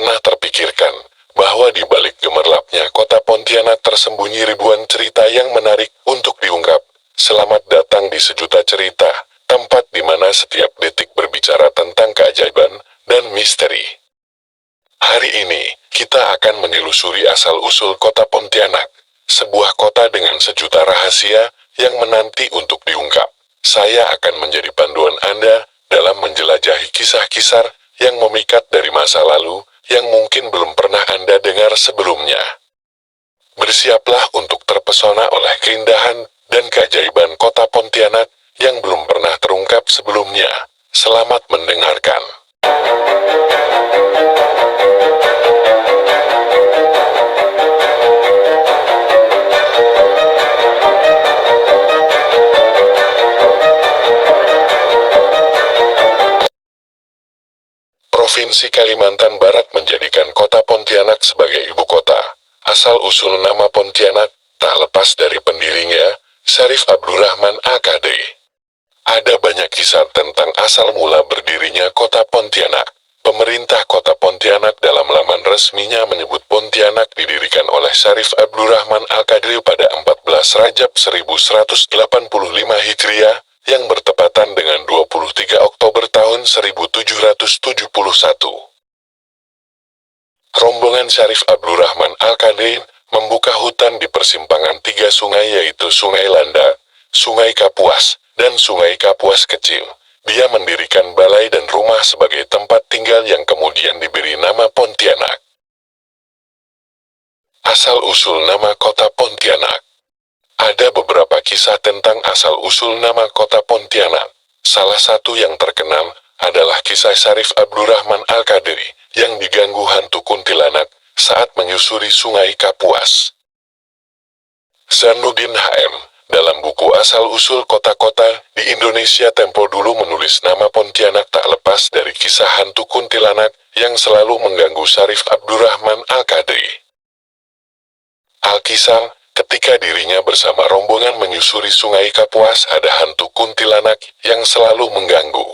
pernah terpikirkan bahwa di balik gemerlapnya kota Pontianak tersembunyi ribuan cerita yang menarik untuk diungkap? Selamat datang di Sejuta Cerita, tempat di mana setiap detik berbicara tentang keajaiban dan misteri. Hari ini, kita akan menelusuri asal-usul kota Pontianak, sebuah kota dengan sejuta rahasia yang menanti untuk diungkap. Saya akan menjadi panduan Anda dalam menjelajahi kisah-kisah yang memikat dari masa lalu yang mungkin belum pernah Anda dengar sebelumnya. Bersiaplah untuk terpesona oleh keindahan dan keajaiban kota Pontianak yang belum pernah terungkap sebelumnya. Selamat mendengarkan. Provinsi Kalimantan Barat menjadikan kota Pontianak sebagai ibu kota. Asal-usul nama Pontianak tak lepas dari pendirinya, Syarif Abdurrahman AKD. Ada banyak kisah tentang asal mula berdirinya kota Pontianak. Pemerintah kota Pontianak dalam laman resminya menyebut Pontianak didirikan oleh Syarif Abdurrahman AKD pada 14 Rajab 1185 Hijriah, yang bertepatan dengan 23 Oktober tahun 1771. Rombongan Syarif Abdurrahman Al-Qadri membuka hutan di persimpangan tiga sungai, yaitu Sungai Landa, Sungai Kapuas, dan Sungai Kapuas Kecil. Dia mendirikan balai dan rumah sebagai tempat tinggal yang kemudian diberi nama Pontianak. Asal-usul nama kota Pontianak. Ada beberapa kisah tentang asal-usul nama kota Pontianak. Salah satu yang terkenal adalah kisah Syarif Abdurrahman Al-Qadri yang diganggu hantu kuntilanak saat menyusuri Sungai Kapuas. Zainuddin HM, dalam buku Asal-usul Kota-kota di Indonesia tempo dulu, menulis nama Pontianak tak lepas dari kisah hantu kuntilanak yang selalu mengganggu Syarif Abdurrahman Al-Qadri. Alkisah, ketika dirinya bersama rombongan menyusuri Sungai Kapuas, ada hantu kuntilanak yang selalu mengganggu.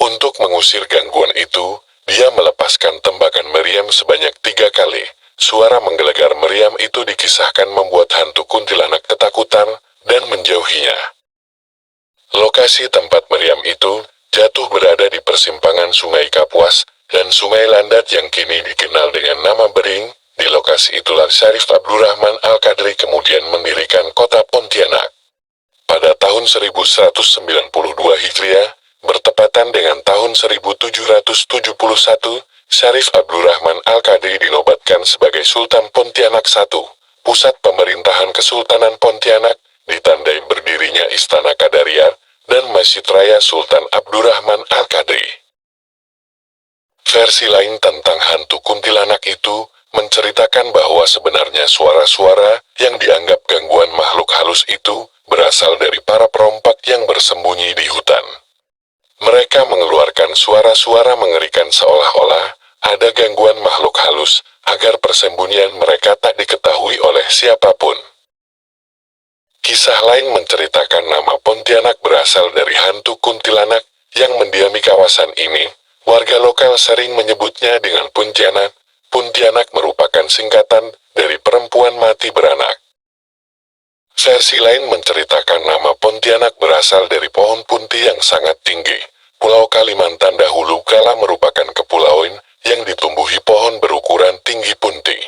Untuk mengusir gangguan itu, dia melepaskan tembakan meriam sebanyak 3 kali. Suara menggelegar meriam itu dikisahkan membuat hantu kuntilanak ketakutan dan menjauhinya. Lokasi tempat meriam itu jatuh berada di persimpangan Sungai Kapuas dan Sungai Landat yang kini dikenal dengan nama Bering. Di lokasi itulah Syarif Abdurrahman Al-Qadri kemudian mendirikan kota Pontianak. Pada tahun 1192 Hijriah, bertepatan dengan tahun 1771, Syarif Abdurrahman Al-Qadri dinobatkan sebagai Sultan Pontianak I. Pusat pemerintahan Kesultanan Pontianak, ditandai berdirinya Istana Kadaria dan Masjid Raya Sultan Abdurrahman Al-Qadri. Versi lain tentang hantu kuntilanak itu menceritakan bahwa sebenarnya suara-suara yang dianggap gangguan makhluk halus itu berasal dari para perompak yang bersembunyi di hutan. Mereka mengeluarkan suara-suara mengerikan seolah-olah ada gangguan makhluk halus agar persembunyian mereka tak diketahui oleh siapapun. Kisah lain menceritakan nama Pontianak berasal dari hantu kuntilanak yang mendiami kawasan ini. Warga lokal sering menyebutnya dengan Pontianak. Pontianak merupakan singkatan dari perempuan mati beranak. Versi lain menceritakan nama Pontianak berasal dari pohon punti yang sangat tinggi. Pulau Kalimantan dahulu kala merupakan kepulauan yang ditumbuhi pohon berukuran tinggi punti.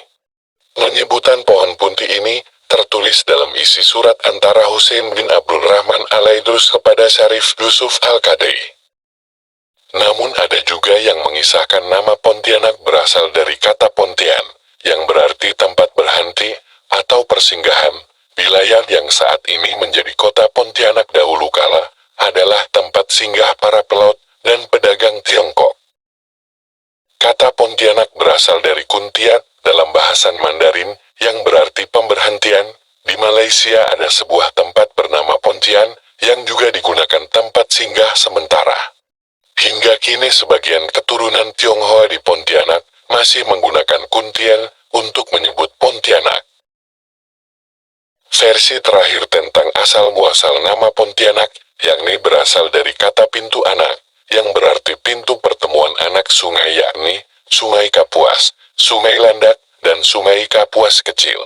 Penyebutan pohon punti ini tertulis dalam isi surat antara Husain bin Abdul Rahman Al-Aidrus kepada Syarif Yusuf Al-Qadri. Namun ada juga yang mengisahkan nama Pontianak berasal dari kata Pontian, yang berarti tempat berhenti atau persinggahan. Wilayah yang saat ini menjadi kota Pontianak dahulu kala adalah tempat singgah para pelaut dan pedagang Tiongkok. Kata Pontianak berasal dari Kuntiat dalam bahasa Mandarin yang berarti pemberhentian. Di Malaysia ada sebuah tempat bernama Pontian yang juga digunakan tempat singgah sementara. Hingga kini sebagian keturunan Tionghoa di Pontianak masih menggunakan Kuntian untuk menyebut Pontianak. Versi terakhir tentang asal-muasal nama Pontianak, yakni berasal dari kata pintu anak, yang berarti pintu pertemuan anak sungai, yakni Sungai Kapuas, Sungai Landak, dan Sungai Kapuas Kecil.